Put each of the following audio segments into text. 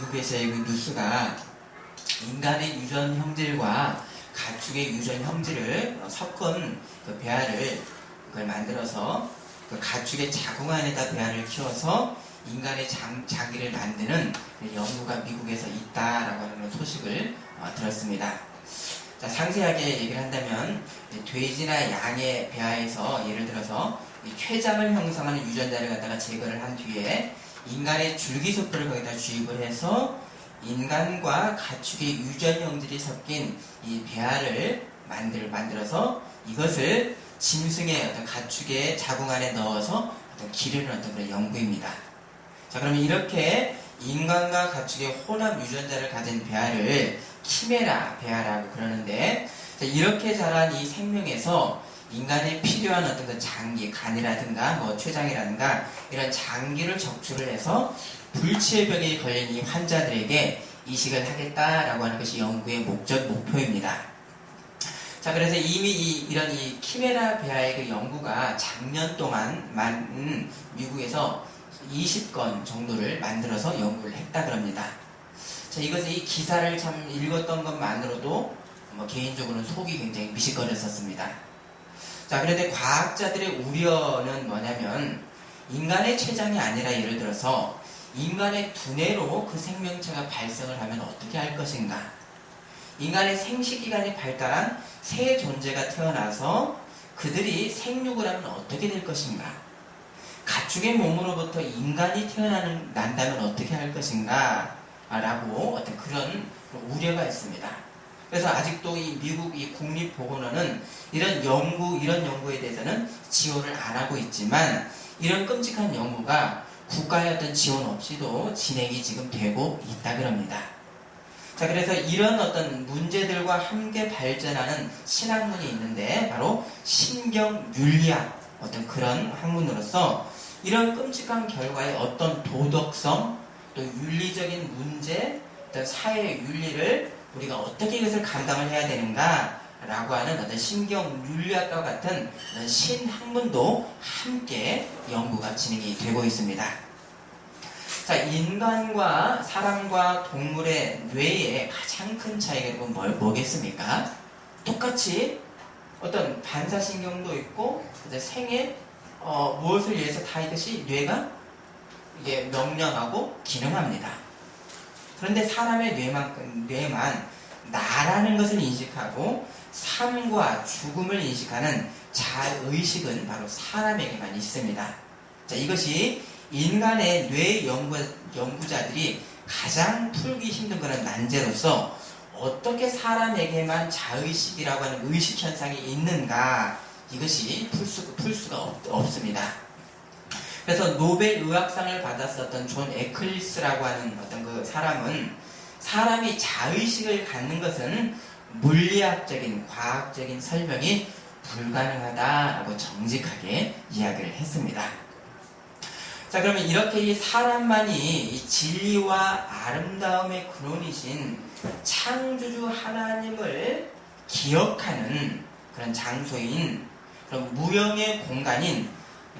미국에서의 그 뉴스가 인간의 유전 형질과 가축의 유전 형질을 섞은 그 배아를 그걸 만들어서 그 가축의 자궁 안에다 배아를 키워서 인간의 장기를 만드는 연구가 미국에서 있다라고 하는 소식을 들었습니다. 자, 상세하게 얘기를 한다면 돼지나 양의 배아에서 예를 들어서 췌장을 형성하는 유전자를 갖다가 제거를 한 뒤에 인간의 줄기세포를 거기다 주입을 해서 인간과 가축의 유전 형질이 섞인 이 배아를 만들어서 이것을 짐승의 어떤 가축의 자궁 안에 넣어서 어떤 기르는 어떤 그런 연구입니다. 자, 그러면 이렇게 인간과 가축의 혼합 유전자를 가진 배아를 키메라 배아라고 그러는데, 자, 이렇게 자란 이 생명에서 인간에 필요한 어떤 그 장기, 간이라든가 뭐 췌장이라든가 이런 장기를 적출을 해서 불치의 병에 걸린 이 환자들에게 이식을 하겠다라고 하는 것이 연구의 목표입니다. 자, 그래서 이미 이런 키메라 배아의 그 연구가 작년 동안 미국에서 20건 정도를 만들어서 연구를 했다 그럽니다. 자, 이것은 이 기사를 참 읽었던 것만으로도 개인적으로는 속이 굉장히 미식거렸었습니다. 자, 그런데 과학자들의 우려는 뭐냐면 인간의 췌장이 아니라 예를 들어서 인간의 두뇌로 그 생명체가 발생을 하면 어떻게 할 것인가? 인간의 생식기관이 발달한 새 존재가 태어나서 그들이 생육을 하면 어떻게 될 것인가? 가축의 몸으로부터 인간이 난다면 어떻게 할 것인가? 라고 어떤 그런 우려가 있습니다. 그래서 아직도 이 미국 이 국립보건원은 이런 연구에 대해서는 지원을 안 하고 있지만 이런 끔찍한 연구가 국가의 어떤 지원 없이도 진행이 지금 되고 있다 그럽니다. 자, 그래서 이런 어떤 문제들과 함께 발전하는 신학문이 있는데 바로 신경윤리학 어떤 그런 학문으로서 이런 끔찍한 결과의 어떤 도덕성 또 윤리적인 문제 어떤 사회의 윤리를 우리가 어떻게 이것을 감당을 해야 되는가 라고 하는 어떤 신경윤리학과 같은 어떤 신학문도 함께 연구가 진행이 되고 있습니다. 자, 인간과 사람과 동물의 뇌의 가장 큰 차이가 여러분 뭐겠습니까? 똑같이 어떤 반사신경도 있고 생에 무엇을 위해서 다 이것이 뇌가 이게 명령하고 기능합니다. 그런데 사람의 뇌만 나라는 것을 인식하고 삶과 죽음을 인식하는 자의식은 바로 사람에게만 있습니다. 자, 이것이 인간의 뇌 연구자들이 가장 풀기 힘든 그런 난제로서 어떻게 사람에게만 자의식이라고 하는 의식현상이 있는가 이것이 풀 수가 없습니다. 그래서 노벨 의학상을 받았었던 존 에클리스라고 하는 어떤 그 사람은 사람이 자의식을 갖는 것은 물리학적인 과학적인 설명이 불가능하다라고 정직하게 이야기를 했습니다. 자, 그러면 이렇게 이 사람만이 이 진리와 아름다움의 근원이신 창조주 하나님을 기억하는 그런 장소인 그런 무형의 공간인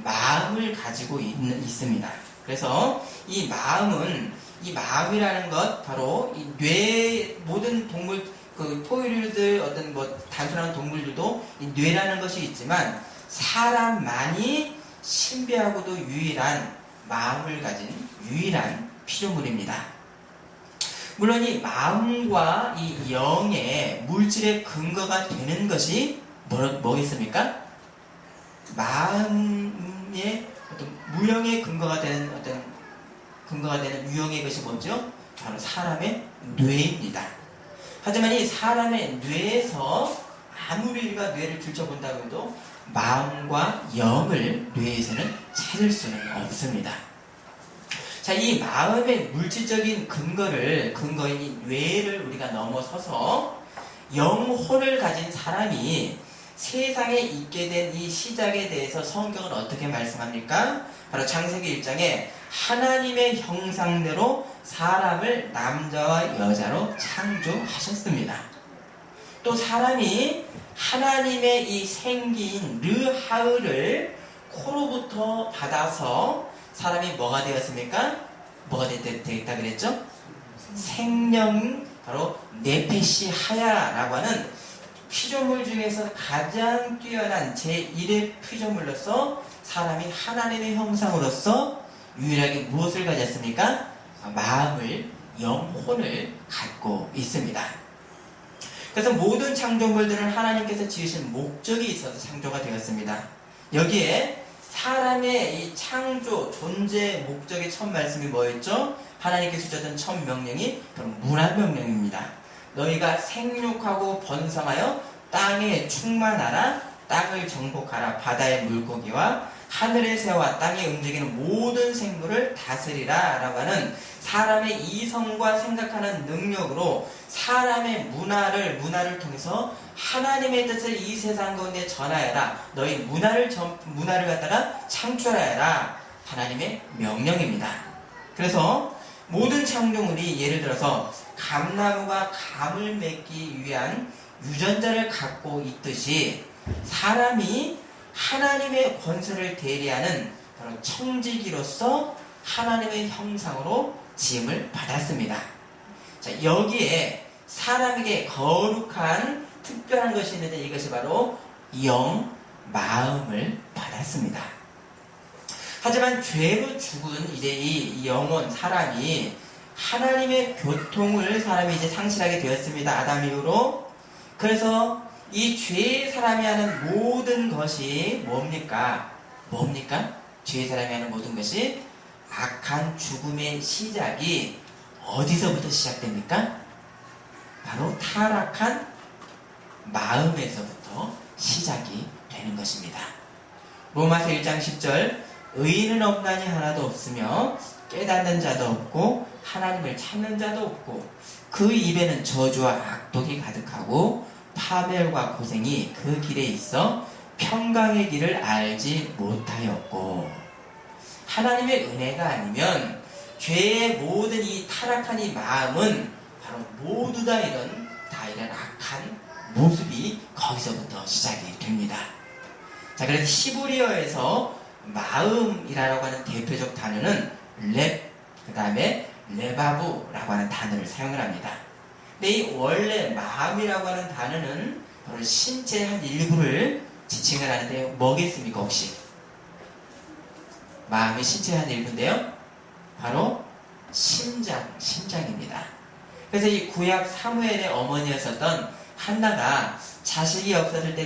마음을 가지고 있습니다. 그래서 이 마음이라는 것 바로 이 뇌 모든 동물 그 포유류들 어떤 단순한 동물들도 이 뇌라는 것이 있지만 사람만이 신비하고도 유일한 마음을 가진 유일한 피조물입니다. 물론 이 마음과 이 영의 물질의 근거가 되는 것이 뭐겠습니까? 마음의 어떤 무형의 근거가 되는 유형의 것이 뭐죠? 바로 사람의 뇌입니다. 하지만 이 사람의 뇌에서 아무리 우리가 뇌를 들춰본다고 해도 마음과 영을 뇌에서는 찾을 수는 없습니다. 자, 이 마음의 물질적인 근거인 이 뇌를 우리가 넘어서서 영혼을 가진 사람이 세상에 있게 된 이 시작에 대해서 성경은 어떻게 말씀합니까? 바로 창세기 1장에 하나님의 형상대로 사람을 남자와 여자로 창조하셨습니다. 또 사람이 하나님의 이 생기인 르하을을 코로부터 받아서 사람이 뭐가 되었습니까? 뭐가 되었다 그랬죠? 생명, 바로 네페시 하야라고 하는 피조물 중에서 가장 뛰어난 제1의 피조물로서 사람이 하나님의 형상으로서 유일하게 무엇을 가졌습니까? 마음을, 영혼을 갖고 있습니다. 그래서 모든 창조물들은 하나님께서 지으신 목적이 있어서 창조가 되었습니다. 여기에 사람의 이 창조, 존재 목적의 첫 말씀이 뭐였죠? 하나님께서 주셨던 첫 명령이 바로 문화명령입니다. 너희가 생육하고 번성하여 땅에 충만하라, 땅을 정복하라, 바다의 물고기와 하늘의 새와 땅에 움직이는 모든 생물을 다스리라 라고 하는 사람의 이성과 생각하는 능력으로 사람의 문화를 통해서 하나님의 뜻을 이 세상 가운데 전하여라. 너희 문화를 갖다가 창출하여라. 하나님의 명령입니다. 그래서 모든 창조물이 예를 들어서 감나무가 감을 맺기 위한 유전자를 갖고 있듯이 사람이 하나님의 권세를 대리하는 바로 청지기로서 하나님의 형상으로 지음을 받았습니다. 자, 여기에 사람에게 거룩한 특별한 것이 있는데 이것이 바로 영, 마음을 받았습니다. 하지만 죄로 죽은 이제 이 영혼, 사람이 하나님의 교통을 사람이 이제 상실하게 되었습니다. 아담 이후로. 그래서 이 죄의 사람이 하는 모든 것이 뭡니까? 죄의 사람이 하는 모든 것이 악한 죽음의 시작이 어디서부터 시작됩니까? 바로 타락한 마음에서부터 시작이 되는 것입니다. 로마서 1장 10절 의인은 없나니 하나도 없으며 깨닫는 자도 없고 하나님을 찾는 자도 없고 그 입에는 저주와 악독이 가득하고 파멸과 고생이 그 길에 있어 평강의 길을 알지 못하였고, 하나님의 은혜가 아니면 죄의 모든 이 타락한 이 마음은 바로 모두 다 이런 악한 모습이 거기서부터 시작이 됩니다. 자, 그래서 히브리어에서 마음이라고 하는 대표적 단어는 렙, 그 다음에 레바브라고 하는 단어를 사용을 합니다. 근데 이 원래 마음이라고 하는 단어는 바로 신체의 한 일부를 지칭을 하는데요. 뭐겠습니까, 혹시? 마음이 신체의 한 일부인데요. 바로 심장입니다. 그래서 이 구약 사무엘의 어머니였었던 한나가 자식이 없었을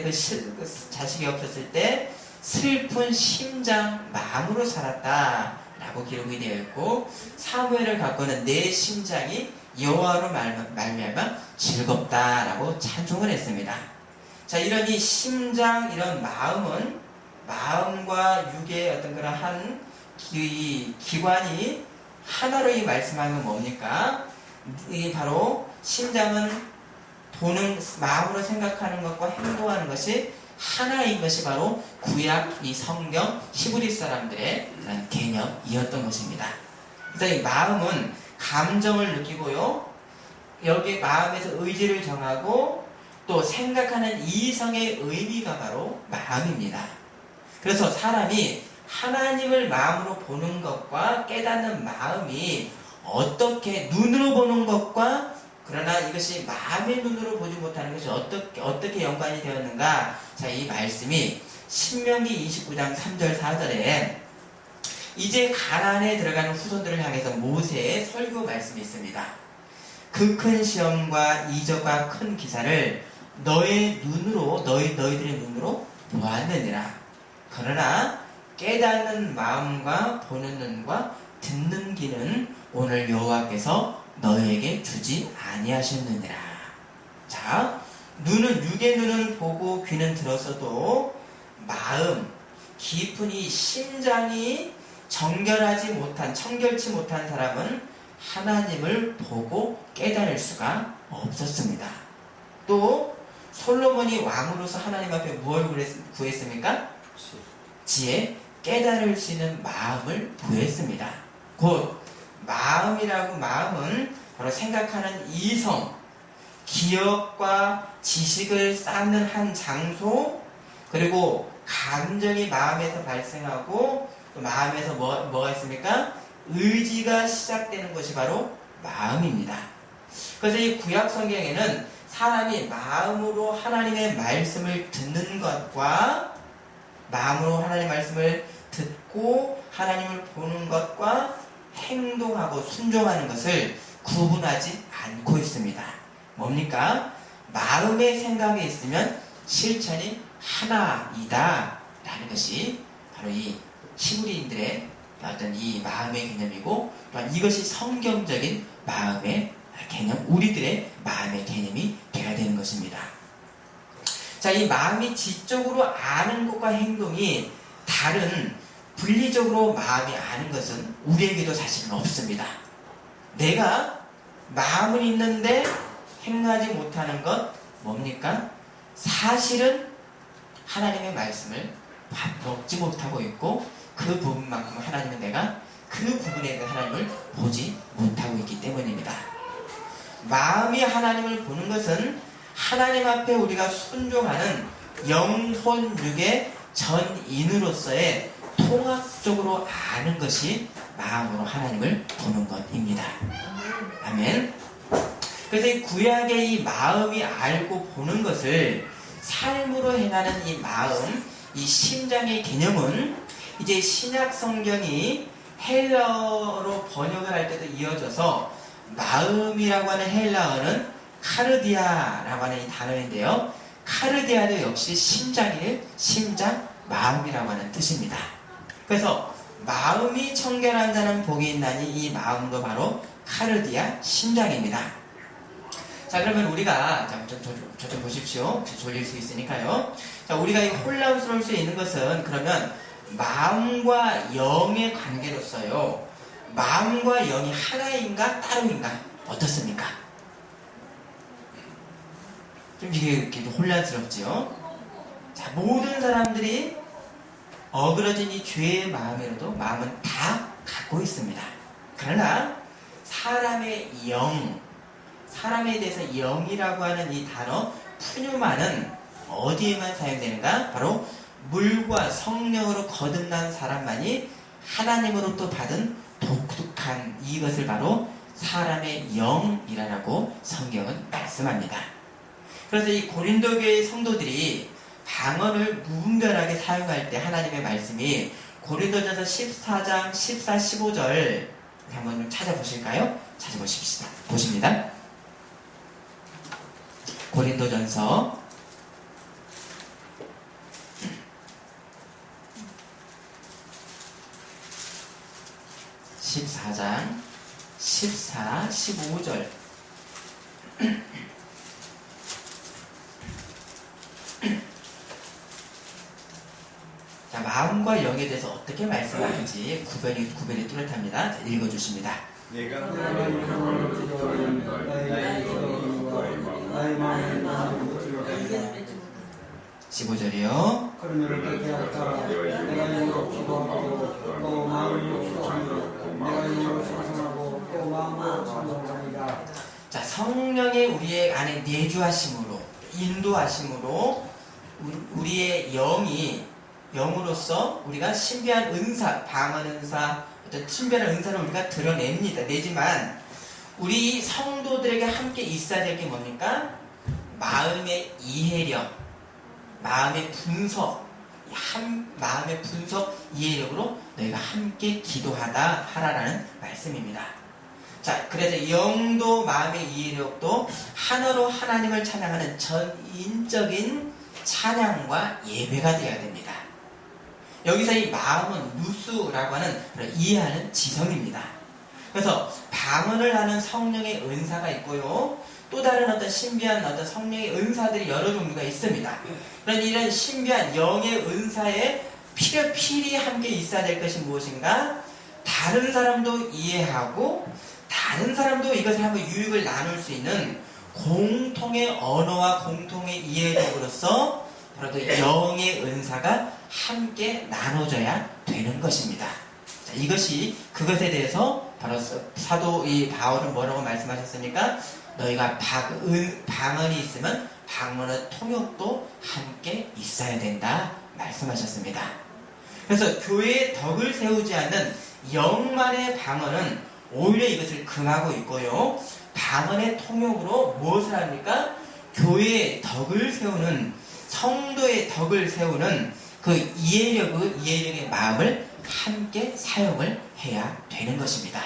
때 슬픈 심장, 마음으로 살았다라고 기록이 되어 있고, 사무엘을 갖고는 내 심장이 여호와로 말미암아 즐겁다라고 찬송을 했습니다. 자, 이런 이 심장, 이런 마음은 마음과 육의 어떤 그런 한 기관이 하나로 이 말씀하는 건 뭡니까? 이 바로 심장은 마음으로 생각하는 것과 행동하는 것이 하나인 것이 바로 구약 이 성경 히브리 사람들의 개념이었던 것입니다. 그래서 이 마음은 감정을 느끼고요, 여기 마음에서 의지를 정하고 또 생각하는 이성의 의미가 바로 마음입니다. 그래서 사람이 하나님을 마음으로 보는 것과 깨닫는 마음이 어떻게 눈으로 보는 것과, 그러나 이것이 마음의 눈으로 보지 못하는 것이 어떻게 연관이 되었는가? 자, 이 말씀이 신명기 29장 3절 4절에 이제 가나안에 들어가는 후손들을 향해서 모세의 설교 말씀이 있습니다. 그 큰 시험과 이적과 큰 기사를 너희들의 눈으로 보았느니라. 그러나 깨닫는 마음과 보는 눈과 듣는 귀는 오늘 여호와께서 너희에게 주지 아니하셨느니라. 자, 육의 눈은 보고 귀는 들었어도 마음, 깊은 이 심장이 청결치 못한 사람은 하나님을 보고 깨달을 수가 없었습니다. 또 솔로몬이 왕으로서 하나님 앞에 무엇을 구했습니까? 지혜, 깨달을 수 있는 마음을 구했습니다. 곧 마음은 바로 생각하는 이성, 기억과 지식을 쌓는 한 장소, 그리고 감정이 마음에서 발생하고 또 마음에서 뭐가 있습니까? 의지가 시작되는 것이 바로 마음입니다. 그래서 이 구약 성경에는 사람이 마음으로 하나님의 말씀을 듣는 것과 마음으로 하나님의 말씀을 듣고 하나님을 보는 것과 행동하고 순종하는 것을 구분하지 않고 있습니다. 뭡니까? 마음의 생각이 있으면 실천이 하나이다 라는 것이 바로 이 히브리인들의 어떤 이 마음의 개념이고, 또한 이것이 성경적인 마음의 개념, 우리들의 마음의 개념이 되어야 되는 것입니다. 자, 이 마음이 지적으로 아는 것과 행동이 다른 분리적으로 마음이 아는 것은 우리에게도 사실은 없습니다. 내가 마음은 있는데 행하지 못하는 것 뭡니까? 사실은 하나님의 말씀을 먹지 못하고 있고, 그 부분만큼 하나님은 내가 그 부분에 대해 하나님을 보지 못하고 있기 때문입니다. 마음이 하나님을 보는 것은 하나님 앞에 우리가 순종하는 영혼육의 전인으로서의 통합적으로 아는 것이 마음으로 하나님을 보는 것입니다. 아멘. 그래서 이 구약의 이 마음이 알고 보는 것을 삶으로 행하는 이 마음, 이 심장의 개념은 이제 신약 성경이 헬라어로 번역을 할 때도 이어져서 마음이라고 하는 헬라어는 카르디아라고 하는 이 단어인데요. 카르디아도 역시 심장의 심장, 마음이라고 하는 뜻입니다. 그래서 마음이 청결한 자는 복이 있나니 이 마음도 바로 카르디아, 심장입니다. 자, 그러면 우리가 저 좀 보십시오. 졸릴 수 있으니까요. 자, 우리가 이 혼란스러울 수 있는 것은 그러면 마음과 영의 관계로서요. 마음과 영이 하나인가 따로인가 어떻습니까? 좀 이게 혼란스럽지요. 자, 모든 사람들이 어그러진 이 죄의 마음으로도 마음은 다 갖고 있습니다. 그러나 사람의 영, 사람에 대해서 영이라고 하는 이 단어 푸뉴마는 어디에만 사용되는가? 바로 물과 성령으로 거듭난 사람만이 하나님으로부터 받은 독특한 이것을 바로 사람의 영이라고 성경은 말씀합니다. 그래서 이 고린도 교회의 성도들이 방언을 무분별하게 사용할 때 하나님의 말씀이 고린도전서 14장 14, 15절 한번 좀 찾아보실까요? 찾아보십시다. 보십니다. 고린도전서 14장 14, 15절 자, 마음과 영에 대해서 어떻게 말씀하는지 구별이 뚜렷합니다. 자, 읽어주십니다. 내가 영혼을 기도하는 나의 기도와 나의 마음을 기도하는 15절이요. 그러므로 그렇게 할까 내가 영으로 기도하고 또 마음으로 기도하며 내가 영으로 찬송하고 또 마음으로 찬송하리라. 자, 성령의 우리의 안에 내주하심으로 인도하심으로 우리의 영으로서 우리가 신비한 은사, 방언 은사, 어떤 신비한 은사를 우리가 드러냅니다. 내지만 우리 성도들에게 함께 있어야 될 게 뭡니까? 마음의 이해력, 마음의 분석, 마음의 분석 이해력으로 너희가 함께 기도하다 하라라는 말씀입니다. 자, 그래서 영도 마음의 이해력도 하나로 하나님을 찬양하는 전인적인 찬양과 예배가 되어야 됩니다. 여기서 이 마음은 누수라고 하는 이해하는 지성입니다. 그래서 방언을 하는 성령의 은사가 있고요. 또 다른 어떤 신비한 어떤 성령의 은사들이 여러 종류가 있습니다. 그런 이런 신비한 영의 은사에 필히 함께 있어야 될 것이 무엇인가? 다른 사람도 이해하고 다른 사람도 이것을 한번 유익을 나눌 수 있는 공통의 언어와 공통의 이해력으로서 바로 그 영의 은사가 함께 나눠져야 되는 것입니다. 자, 이것이 그것에 대해서 바로 사도 이 바울은 뭐라고 말씀하셨습니까? 너희가 방언이 있으면 방언의 통역도 함께 있어야 된다 말씀하셨습니다. 그래서 교회의 덕을 세우지 않는 영만의 방언은 오히려 이것을 금하고 있고요. 방언의 통역으로 무엇을 합니까? 교회의 덕을 세우는, 성도의 덕을 세우는 그 이해력의 마음을 함께 사용을 해야 되는 것입니다.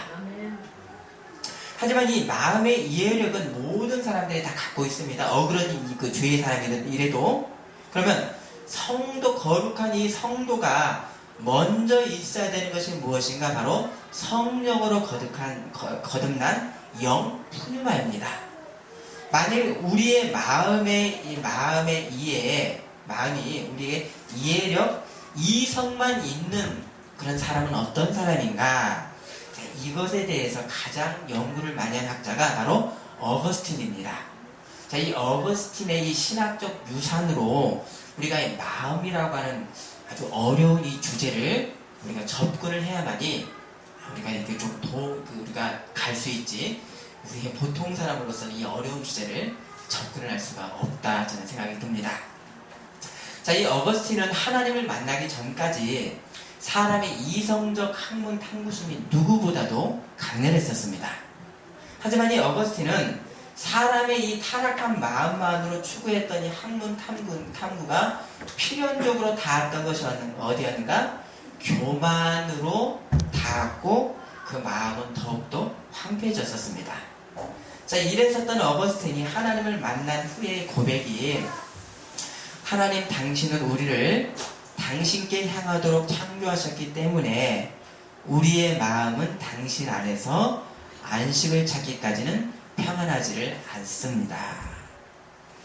하지만 이 마음의 이해력은 모든 사람들이 다 갖고 있습니다. 어그러진 그 주위의 사람이든 이래도. 그러면 거룩한 이 성도가 먼저 있어야 되는 것이 무엇인가? 바로 성령으로 거듭난 영 푸뉴마입니다. 만일 우리의 마음이 우리의 이해력, 이성만 있는 그런 사람은 어떤 사람인가? 자, 이것에 대해서 가장 연구를 많이 한 학자가 바로 어거스틴입니다. 자, 이 어거스틴의 이 신학적 유산으로 우리가 이 마음이라고 하는 아주 어려운 이 주제를 우리가 접근을 해야만이 우리가 이렇게 우리가 갈 수 있지. 우리의 보통 사람으로서는 이 어려운 주제를 접근을 할 수가 없다, 저는 생각이 듭니다. 자, 이 어거스틴은 하나님을 만나기 전까지 사람의 이성적 학문 탐구심이 누구보다도 강렬했었습니다. 하지만 이 어거스틴은 사람의 이 타락한 마음만으로 추구했던 이 학문 탐구가 필연적으로 닿았던 것이 어디였는가? 교만으로 닿았고 그 마음은 더욱더 황폐해졌었습니다. 자, 이랬었던 어거스틴이 하나님을 만난 후의 고백이, 하나님 당신은 우리를 당신께 향하도록 창조하셨기 때문에 우리의 마음은 당신 안에서 안식을 찾기까지는 평안하지를 않습니다.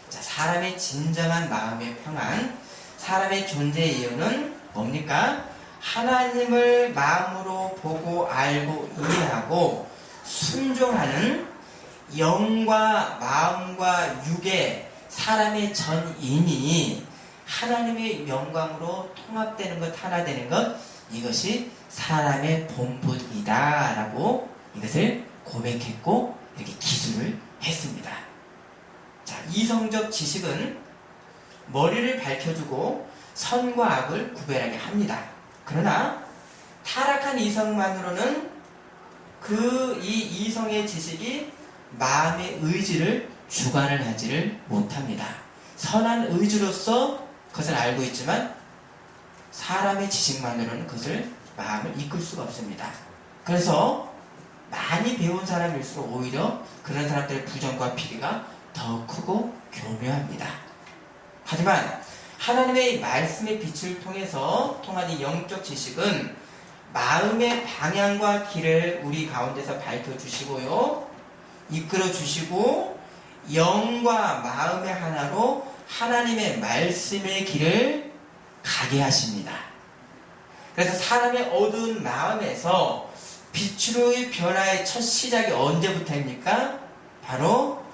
자, 사람의 진정한 마음의 평안, 사람의 존재의 이유는 뭡니까? 하나님을 마음으로 보고 알고 이해하고 순종하는 영과 마음과 육의 사람의 전인이 하나님의 영광으로 통합되는 것, 하나 되는 것, 이것이 사람의 본분이다 라고 이것을 고백했고 이렇게 기술을 했습니다. 자, 이성적 지식은 머리를 밝혀주고 선과 악을 구별하게 합니다. 그러나 타락한 이성만으로는 이 이성의 지식이 마음의 의지를 주관을 하지를 못합니다. 선한 의지로서 그것을 알고 있지만 사람의 지식만으로는 그것을 마음을 이끌 수가 없습니다. 그래서 많이 배운 사람일수록 오히려 그런 사람들의 부정과 비리가 더 크고 교묘합니다. 하지만 하나님의 말씀의 빛을 통해서 통한 이 영적 지식은 마음의 방향과 길을 우리 가운데서 밝혀주시고요, 이끌어주시고 영과 마음의 하나로 하나님의 말씀의 길을 가게 하십니다. 그래서 사람의 어두운 마음에서 빛으로의 변화의 첫 시작이 언제부터입니까? 바로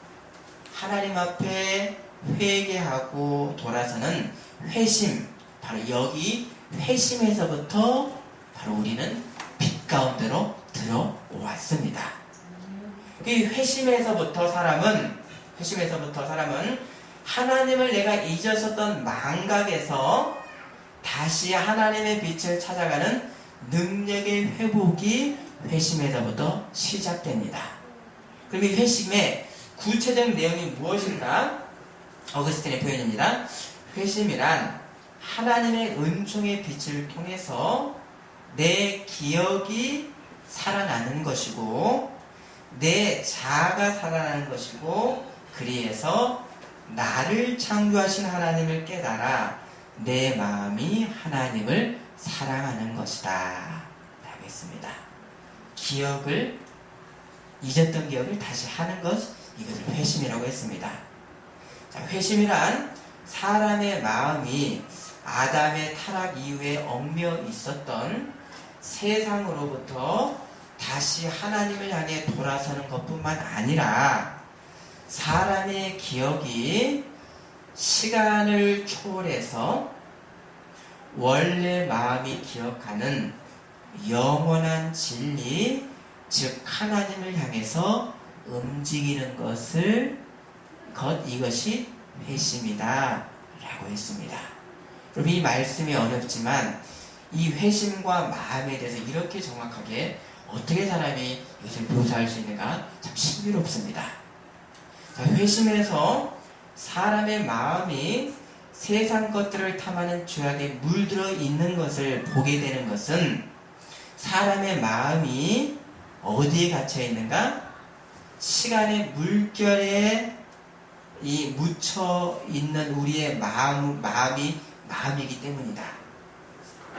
하나님 앞에 회개하고 돌아서는 회심, 바로 여기 회심에서부터 바로 우리는 빛 가운데로 들어왔습니다. 그 회심에서부터 사람은 하나님을 내가 잊었었던 망각에서 다시 하나님의 빛을 찾아가는 능력의 회복이 회심에서부터 시작됩니다. 그럼 이 회심의 구체적 내용이 무엇인가? 어거스틴의 표현입니다. 회심이란 하나님의 은총의 빛을 통해서 내 기억이 살아나는 것이고 내 자아가 살아나는 것이고, 그리해서 나를 창조하신 하나님을 깨달아 내 마음이 하나님을 사랑하는 것이다 라고 했습니다. 잊었던 기억을 다시 하는 것, 이것을 회심이라고 했습니다. 자, 회심이란 사람의 마음이 아담의 타락 이후에 얽매여 있었던 세상으로부터 다시 하나님을 향해 돌아서는 것뿐만 아니라 사람의 기억이 시간을 초월해서 원래 마음이 기억하는 영원한 진리, 즉 하나님을 향해서 움직이는 이것이 회심이다 라고 했습니다. 그럼 이 말씀이 어렵지만 이 회심과 마음에 대해서 이렇게 정확하게 어떻게 사람이 이것을 묘사할 수 있는가 참 신비롭습니다. 자, 회심에서 사람의 마음이 세상 것들을 탐하는 죄악에 물들어 있는 것을 보게 되는 것은 사람의 마음이 어디에 갇혀 있는가? 시간의 물결에 묻혀 있는 우리의 마음이기 때문이다.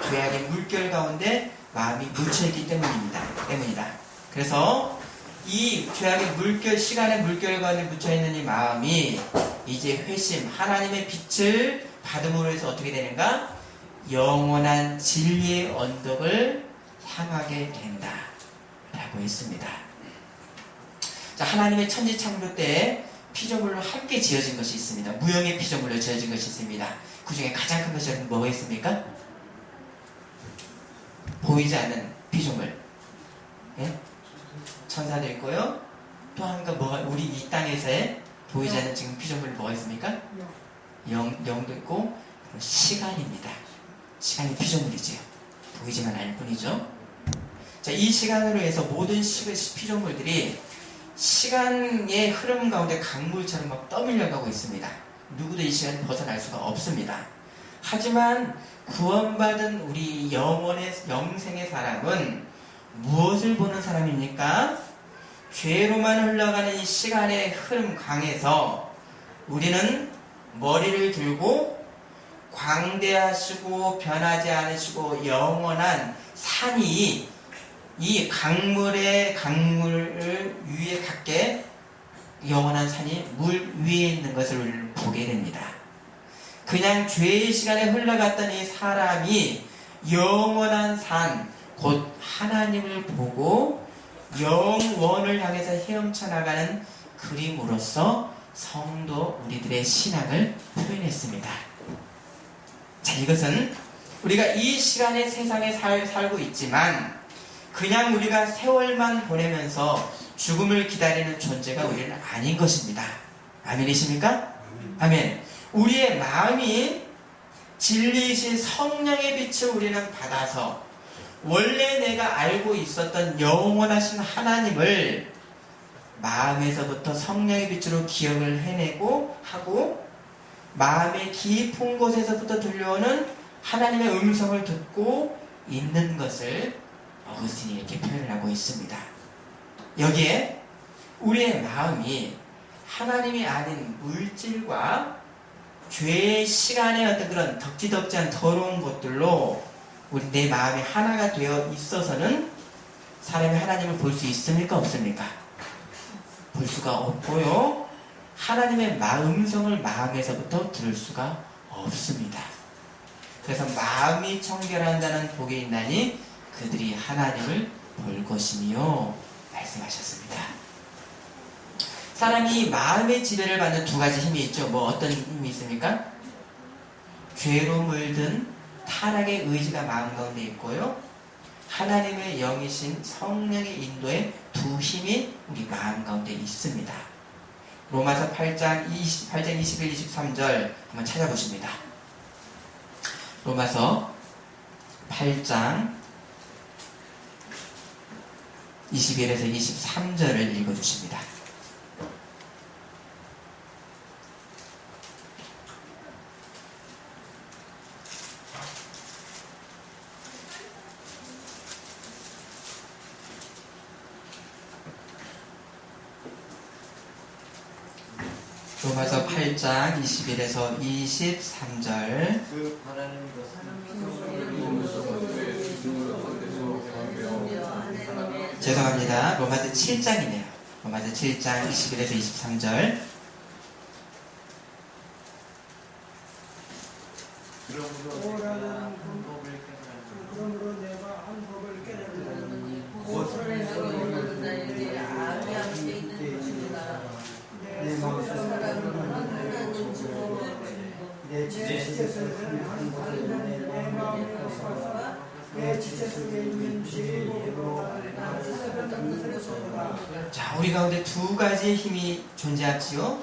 죄악의 물결 가운데 마음이 묻혀 있기 때문이다. 그래서 이 죄악의 물결, 시간의 물결 가운데 묻혀 있는 이 마음이 이제 회심, 하나님의 빛을 받음으로 해서 어떻게 되는가? 영원한 진리의 언덕을 향하게 된다. 라고 했습니다. 자, 하나님의 천지 창조 때 피조물로 함께 지어진 것이 있습니다. 무형의 피조물로 지어진 것이 있습니다. 그 중에 가장 큰 것이 뭐가 있습니까? 보이지 않는 피조물. 예? 천사도 있고요. 또 한가 뭐가 우리 이 땅에서의 보이지 않는 지금 피조물 뭐가 있습니까? 영도 있고 시간입니다. 시간이 피조물이지요. 보이지만 않을 뿐이죠. 자, 이 시간으로 해서 모든 피조물들이 시간의 흐름 가운데 강물처럼 막 떠밀려가고 있습니다. 누구도 이 시간을 벗어날 수가 없습니다. 하지만 구원받은 우리 영생의 사람은 무엇을 보는 사람입니까? 죄로만 흘러가는 이 시간의 흐름 강에서 우리는 머리를 들고 광대하시고 변하지 않으시고 영원한 산이 이 강물을 위에 갖게 영원한 산이 물 위에 있는 것을 우리는 보게 됩니다. 그냥 죄의 시간에 흘러갔던 이 사람이 영원한 산, 곧 하나님을 보고 영원을 향해서 헤엄쳐 나가는 그림으로써 성도 우리들의 신앙을 표현했습니다. 자, 이것은 우리가 이 시간의 세상에 살고 있지만 그냥 우리가 세월만 보내면서 죽음을 기다리는 존재가 우리는 아닌 것입니다. 아멘이십니까? 아멘. 우리의 마음이 진리이신 성령의 빛을 우리는 받아서 원래 내가 알고 있었던 영원하신 하나님을 마음에서부터 성령의 빛으로 기억을 해내고 하고 마음의 깊은 곳에서부터 들려오는 하나님의 음성을 듣고 있는 것을 어거스틴이 이렇게 표현을 하고 있습니다. 여기에 우리의 마음이 하나님이 아닌 물질과 죄의 시간의 어떤 그런 덕지덕지한 더러운 것들로 우리 내 마음이 하나가 되어 있어서는 사람이 하나님을 볼 수 있습니까? 없습니까? 볼 수가 없고요. 하나님의 음성을 마음에서부터 들을 수가 없습니다. 그래서 마음이 청결한다는 복이 있나니 그들이 하나님을 볼 것이며 말씀하셨습니다. 사람이 마음의 지배를 받는 두 가지 힘이 있죠. 어떤 힘이 있습니까? 죄로 물든 타락의 의지가 마음 가운데 있고요. 하나님의 영이신 성령의 인도에 두 힘이 우리 마음 가운데 있습니다. 로마서 8장 21, 23절 한번 찾아보십니다. 로마서 8장 21에서 23절을 읽어주십니다. 로마서 8장 21에서 23절. 그 바라는 것은 죄송합니다. 로마서 7장이네요. 로마서 7장 21에서 23절. 그러므로 내가 한 법을 깨달으니 고소를 하고 자에게 악이 함께 있는 것입니다. 내 마음속에 하나님 주고 내 지체 속에 한 것을 내 마음의 것과 내 지체 속에 있는 죄로 자, 우리 가운데 두 가지의 힘이 존재하지요.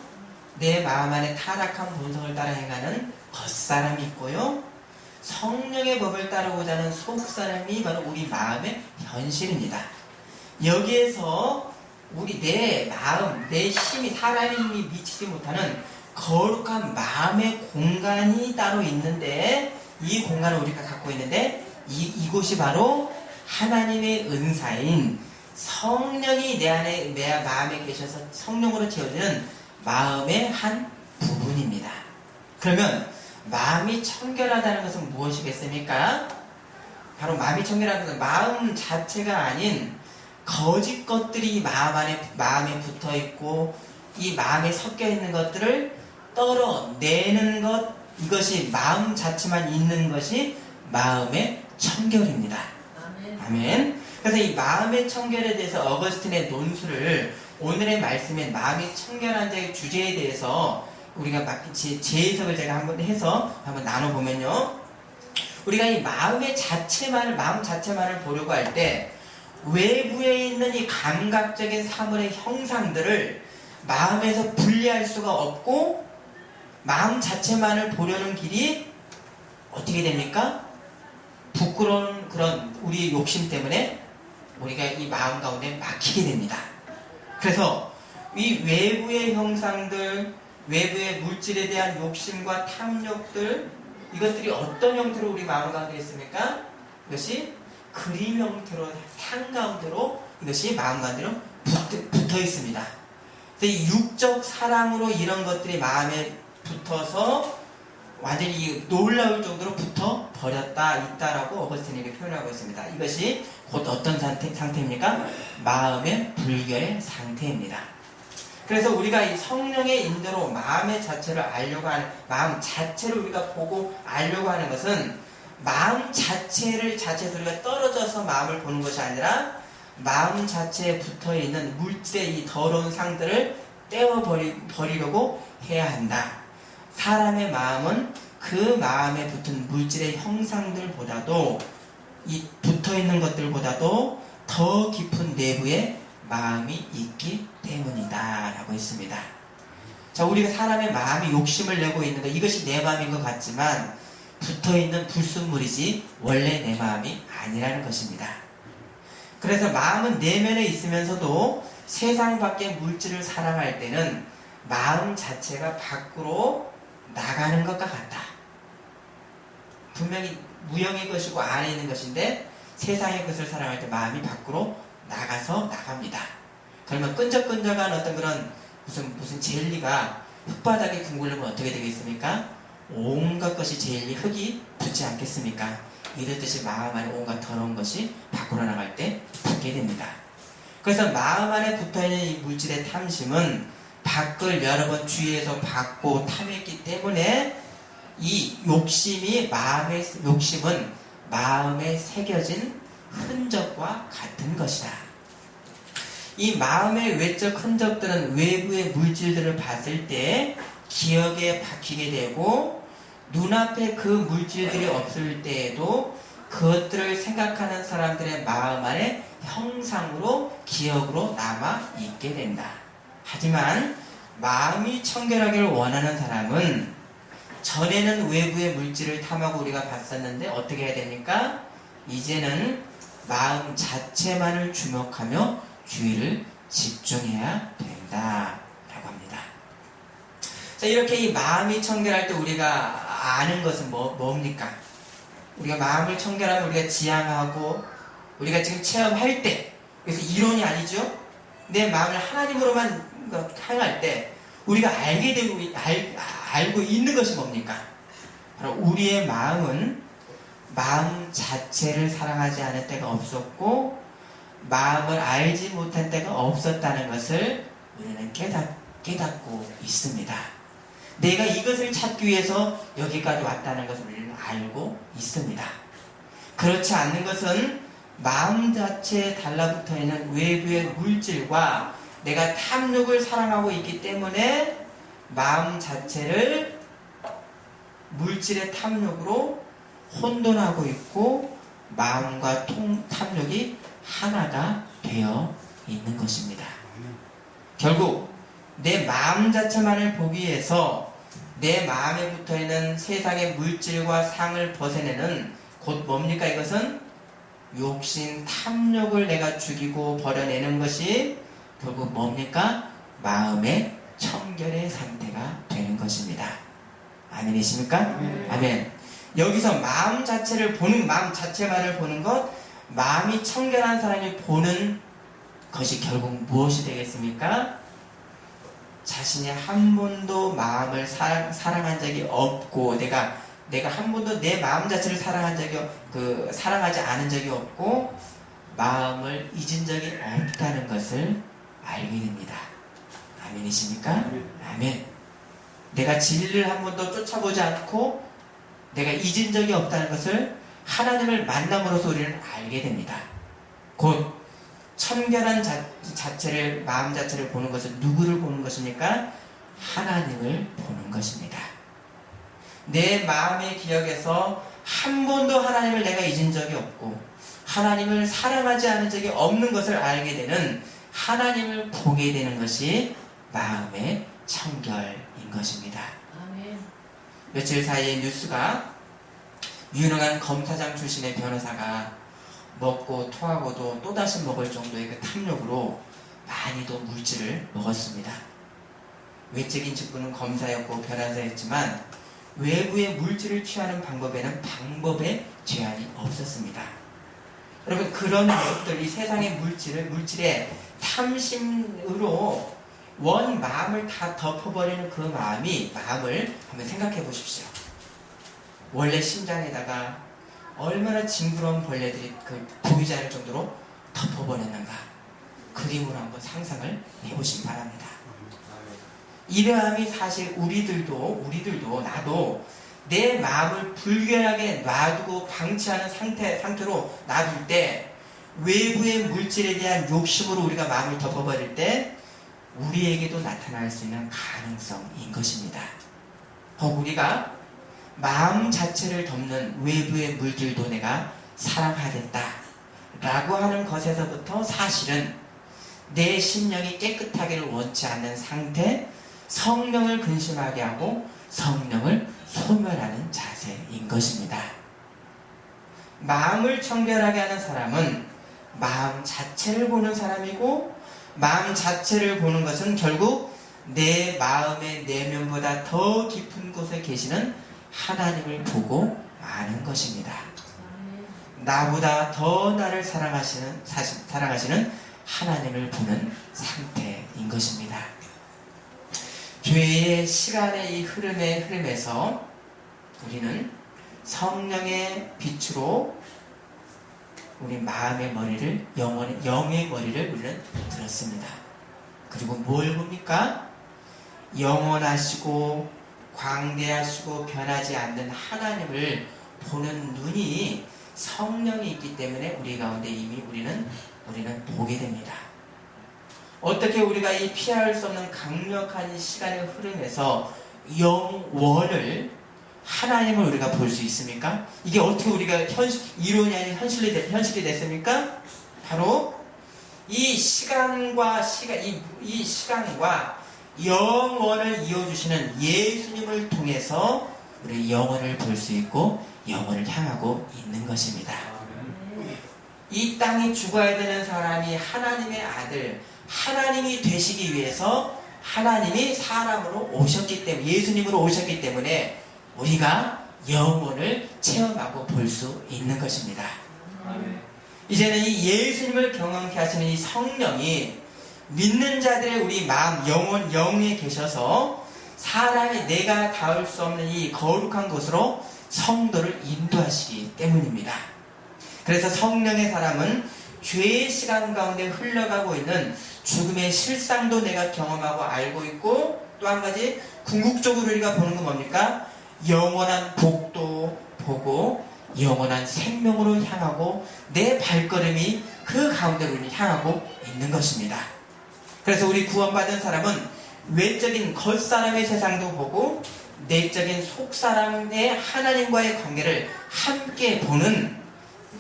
내 마음 안에 타락한 본성을 따라 행하는 겉사람이 있고요. 성령의 법을 따르고자 하는 속사람이 바로 우리 마음의 현실입니다. 여기에서 우리 내 마음, 내 힘이 사람의 힘이 미치지 못하는 거룩한 마음의 공간이 따로 있는데 이 공간을 우리가 갖고 있는데 이곳이 바로 하나님의 은사인 성령이 내 안에 내 마음에 계셔서 성령으로 채워지는 마음의 한 부분입니다. 그러면 마음이 청결하다는 것은 무엇이겠습니까? 바로 마음이 청결하다는 것은 마음 자체가 아닌 거짓 것들이 마음에 붙어 있고 이 마음에 섞여 있는 것들을 떨어내는 것, 이것이 마음 자체만 있는 것이 마음의 청결입니다. 아멘. 아멘. 그래서 이 마음의 청결에 대해서 어거스틴의 논술을 오늘의 말씀인 마음이 청결한 자의 주제에 대해서 우리가 재해석을 제가 한번 해서 한번 나눠보면요. 우리가 이 마음 자체만을 보려고 할 때 외부에 있는 이 감각적인 사물의 형상들을 마음에서 분리할 수가 없고 마음 자체만을 보려는 길이 어떻게 됩니까? 부끄러운 그런 우리의 욕심 때문에 우리가 이 마음 가운데 막히게 됩니다. 그래서 이 외부의 형상들, 외부의 물질에 대한 욕심과 탐욕들, 이것들이 어떤 형태로 우리 마음 가운데 있습니까? 이것이 그림 형태로, 상 가운데로 이것이 마음 가운데로 붙어 있습니다. 그래서 이 육적 사랑으로 이런 것들이 마음에 붙어서 완전히 놀라울 정도로 붙어 버렸다 있다라고 어거스틴에게 표현하고 있습니다. 이것이 곧 어떤 상태입니까? 마음의 불결의 상태입니다. 그래서 우리가 이 성령의 인도로 마음의 자체를 알려고 하는, 마음 자체를 우리가 보고 알려고 하는 것은 마음 자체에서 우리가 떨어져서 마음을 보는 것이 아니라 마음 자체에 붙어 있는 물질의 이 더러운 상들을 떼어버리려고 해야 한다. 사람의 마음은 그 마음에 붙은 물질의 형상들보다도 이 붙어있는 것들보다도 더 깊은 내부에 마음이 있기 때문이다 라고 했습니다. 자, 우리가 사람의 마음이 욕심을 내고 있는 것, 이것이 내 마음인 것 같지만 붙어있는 불순물이지 원래 내 마음이 아니라는 것입니다. 그래서 마음은 내면에 있으면서도 세상 밖의 물질을 사랑할 때는 마음 자체가 밖으로 나가는 것과 같다. 분명히 무형의 것이고 안에 있는 것인데 세상의 것을 사랑할 때 마음이 밖으로 나갑니다. 그러면 끈적끈적한 어떤 그런 무슨 젤리가 흙바닥에 둥글면 어떻게 되겠습니까? 온갖 것이 젤리, 흙이 붙지 않겠습니까? 이랬듯이 마음 안에 온갖 더러운 것이 밖으로 나갈 때 붙게 됩니다. 그래서 마음 안에 붙어있는 이 물질의 탐심은 밖을 여러 번 주위에서 받고 탐했기 때문에 이 욕심은 마음에 새겨진 흔적과 같은 것이다. 이 마음의 외적 흔적들은 외부의 물질들을 봤을 때 기억에 박히게 되고 눈앞에 그 물질들이 없을 때에도 그것들을 생각하는 사람들의 마음 안에 형상으로 기억으로 남아 있게 된다. 하지만 마음이 청결하기를 원하는 사람은 전에는 외부의 물질을 탐하고 우리가 봤었는데 어떻게 해야 됩니까? 이제는 마음 자체만을 주목하며 주의를 집중해야 된다 라고 합니다. 자, 이렇게 이 마음이 청결할 때 우리가 아는 것은 뭡니까? 우리가 마음을 청결하면 우리가 지향하고 우리가 지금 체험할 때, 그래서 이론이 아니죠. 내 마음을 하나님으로만 향할 때 우리가 알게 되고 알고 있는 것이 뭡니까? 바로 우리의 마음은 마음 자체를 사랑하지 않을 때가 없었고 마음을 알지 못한 때가 없었다는 것을 우리는 깨닫고 있습니다. 내가 이것을 찾기 위해서 여기까지 왔다는 것을 우리는 알고 있습니다. 그렇지 않는 것은 마음 자체에 달라붙어 있는 외부의 물질과 내가 탐욕을 사랑하고 있기 때문에 마음 자체를 물질의 탐욕으로 혼돈하고 있고 마음과 탐욕이 하나가 되어 있는 것입니다. 결국 내 마음 자체만을 보기 위해서 내 마음에 붙어있는 세상의 물질과 상을 벗어내는 곧 뭡니까? 이것은 욕심, 탐욕을 내가 죽이고 버려내는 것이 결국 뭡니까? 마음의 청결의 상태가 되는 것입니다. 아멘이십니까? 아멘. 여기서 마음 자체를 보는, 마음 자체만을 보는 것, 마음이 청결한 사람이 보는 것이 결국 무엇이 되겠습니까? 자신이 한 번도 마음을 사랑한 적이 없고, 내가 한 번도 내 마음 자체를 사랑하지 않은 적이 없고, 마음을 잊은 적이 없다는 것을 알게 됩니다. 아멘이십니까? 아멘. 내가 진리를 한 번도 쫓아보지 않고, 내가 잊은 적이 없다는 것을 하나님을 만남으로써 우리는 알게 됩니다. 곧 청결한 자체를, 마음 자체를 보는 것은 누구를 보는 것입니까? 하나님을 보는 것입니다. 내 마음의 기억에서 한 번도 하나님을 내가 잊은 적이 없고 하나님을 사랑하지 않은 적이 없는 것을 알게 되는, 하나님을 보게 되는 것이 마음의 청결인 것입니다. 아멘. 며칠 사이에 뉴스가 유능한 검사장 출신의 변호사가 먹고 토하고도 또다시 먹을 정도의 그 탐욕으로 많이도 물질을 먹었습니다. 외적인 직분은 검사였고 변호사였지만 외부의 물질을 취하는 방법에는 방법의 제한이 없었습니다. 여러분, 그런 것들, 이 세상의 물질의 탐심으로 원 마음을 다 덮어버리는 그 마음을 한번 생각해 보십시오. 원래 심장에다가 얼마나 징그러운 벌레들이 보이지 않을 정도로 덮어버렸는가, 그림으로 한번 상상을 해보시기 바랍니다. 이러함이 사실 우리들도 나도 내 마음을 불결하게 놔두고 방치하는 상태로 놔둘 때, 외부의 물질에 대한 욕심으로 우리가 마음을 덮어버릴 때 우리에게도 나타날 수 있는 가능성인 것입니다. 혹 우리가 마음 자체를 덮는 외부의 물질도 내가 사랑하겠다 라고 하는 것에서부터 사실은 내 심령이 깨끗하기를 원치 않는 상태, 성령을 근심하게 하고 성령을 소멸하는 자세인 것입니다. 마음을 청결하게 하는 사람은 마음 자체를 보는 사람이고, 마음 자체를 보는 것은 결국 내 마음의 내면보다 더 깊은 곳에 계시는 하나님을 보고 아는 것입니다. 나보다 더 나를 사랑하시는 하나님을 보는 상태인 것입니다. 죄의 시간의 이 흐름에서 우리는 성령의 빛으로 우리 마음의 머리를, 영의 머리를 우리는 들었습니다. 그리고 뭘 봅니까? 영원하시고 광대하시고 변하지 않는 하나님을 보는 눈이 성령이 있기 때문에 우리 가운데 이미 우리는 보게 됩니다. 어떻게 우리가 이 피할 수 없는 강력한 시간의 흐름에서 영원을, 하나님을 우리가 볼 수 있습니까? 이게 어떻게 우리가 이론이 아닌 현실이 됐습니까? 바로 이 시간과 영원을 이어주시는 예수님을 통해서 우리 영원을 볼 수 있고 영원을 향하고 있는 것입니다. 이 땅에 죽어야 되는 사람이 하나님의 아들, 하나님이 되시기 위해서 하나님이 사람으로 오셨기 때문에, 예수님으로 오셨기 때문에 우리가 영혼을 체험하고 볼 수 있는 것입니다. 이제는 이 예수님을 경험케 하시는 이 성령이 믿는 자들의 우리 마음, 영에 계셔서 사람이 내가 닿을 수 없는 이 거룩한 곳으로 성도를 인도하시기 때문입니다. 그래서 성령의 사람은 죄의 시간 가운데 흘러가고 있는 죽음의 실상도 내가 경험하고 알고 있고, 또 한 가지 궁극적으로 우리가 보는 건 뭡니까? 영원한 복도 보고 영원한 생명으로 향하고 내 발걸음이 그 가운데로 향하고 있는 것입니다. 그래서 우리 구원받은 사람은 외적인 겉사람의 세상도 보고 내적인 속사람의 하나님과의 관계를 함께 보는,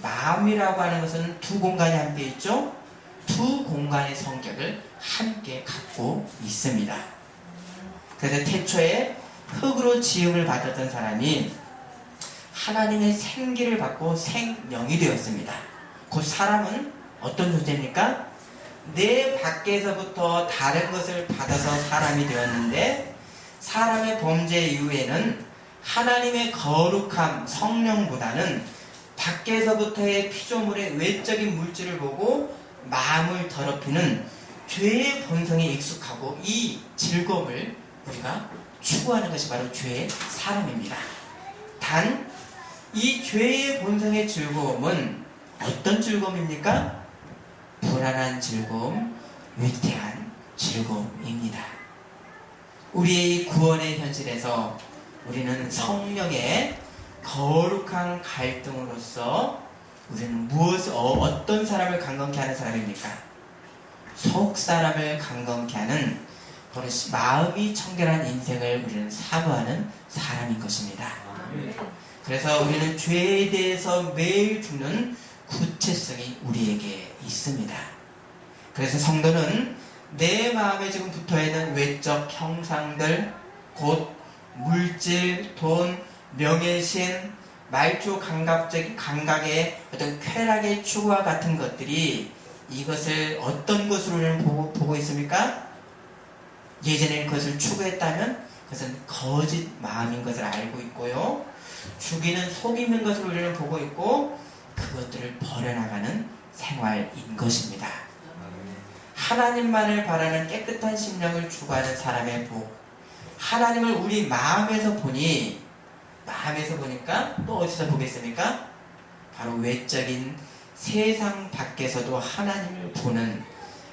마음이라고 하는 것은 두 공간이 함께 있죠. 두 공간의 성격을 함께 갖고 있습니다. 그래서 태초에 흙으로 지음을 받았던 사람이 하나님의 생기를 받고 생명이 되었습니다. 곧 사람은 어떤 존재입니까? 내 밖에서부터 다른 것을 받아서 사람이 되었는데 사람의 범죄 이후에는 하나님의 거룩함, 성령보다는 밖에서부터의 피조물의 외적인 물질을 보고 마음을 더럽히는 죄의 본성에 익숙하고 이 즐거움을 우리가 추구하는 것이 바로 죄의 사람입니다. 단, 이 죄의 본성의 즐거움은 어떤 즐거움입니까? 불안한 즐거움, 위태한 즐거움입니다. 우리의 구원의 현실에서 우리는 성령의 거룩한 갈등으로서 우리는 어떤 사람을 강건케 하는 사람입니까? 속 사람을 강건케 하는 바로 마음이 청결한 인생을 우리는 사모하는 사람인 것입니다. 그래서 우리는 죄에 대해서 매일 죽는 구체성이 우리에게 있습니다. 그래서 성도는 내 마음에 지금 붙어있는 외적 형상들, 곧 물질, 돈, 명예신, 말초 감각의 어떤 쾌락의 추구와 같은 것들이 이것을 어떤 것으로 우리는 보고 있습니까? 예전에 그것을 추구했다면 그것은 거짓 마음인 것을 알고 있고요. 죽이는 속임인 것을 우리는 보고 있고 그것들을 버려나가는 생활인 것입니다. 하나님만을 바라는 깨끗한 심령을 추구하는 사람의 복. 하나님을 우리 마음에서 보니까 또 어디서 보겠습니까? 바로 외적인 세상 밖에서도 하나님을 보는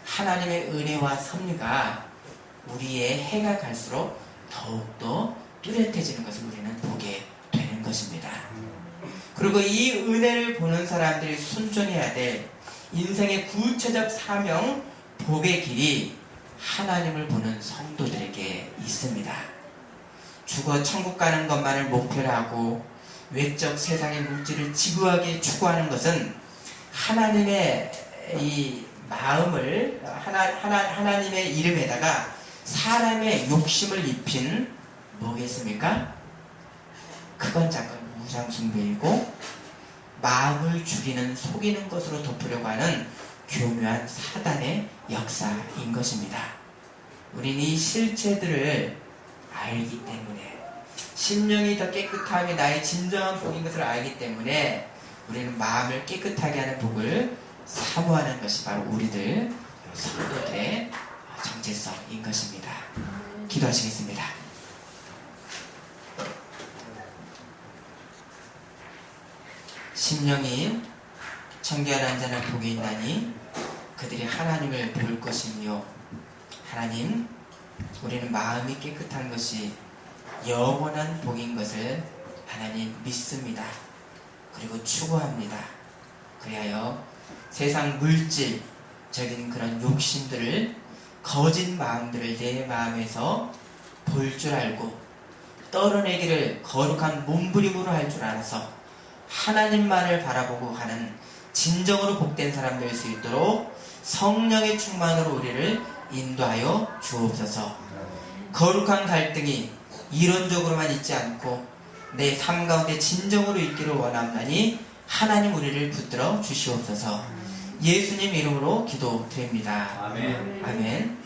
하나님의 은혜와 섭리가 우리의 해가 갈수록 더욱더 뚜렷해지는 것을 우리는 보게 되는 것입니다. 그리고 이 은혜를 보는 사람들이 순종해야 될 인생의 구체적 사명, 복의 길이 하나님을 보는 성도들에게 있습니다. 죽어 천국 가는 것만을 목표로 하고 외적 세상의 물질을 지구하게 추구하는 것은 하나님의 이 마음을 하나님의 이름에다가 사람의 욕심을 입힌 뭐겠습니까? 크건 작건 우상숭배이고 마음을 죽이는 속이는 것으로 덮으려고 하는 교묘한 사단의 역사인 것입니다. 우리는 이 실체들을 알기 때문에 심령이 더 깨끗함이 나의 진정한 복인 것을 알기 때문에 우리는 마음을 깨끗하게 하는 복을 사모하는 것이 바로 우리들 성도들의 정체성인 것입니다. 기도하시겠습니다. 심령이 청결 안전한 복이 있나니 그들이 하나님을 볼 것이며 하나님, 우리는 마음이 깨끗한 것이 영원한 복인 것을 하나님 믿습니다. 그리고 추구합니다. 그리하여 세상 물질적인 그런 욕심들을 거짓 마음들을 내 마음에서 볼 줄 알고 떨어내기를 거룩한 몸부림으로 할 줄 알아서 하나님만을 바라보고 가는 진정으로 복된 사람 될 수 있도록 성령의 충만으로 우리를 인도하여 주옵소서. 거룩한 갈등이 이론적으로만 있지 않고 내 삶 가운데 진정으로 있기를 원합나니 하나님 우리를 붙들어 주시옵소서. 예수님 이름으로 기도드립니다. 아멘. 아멘.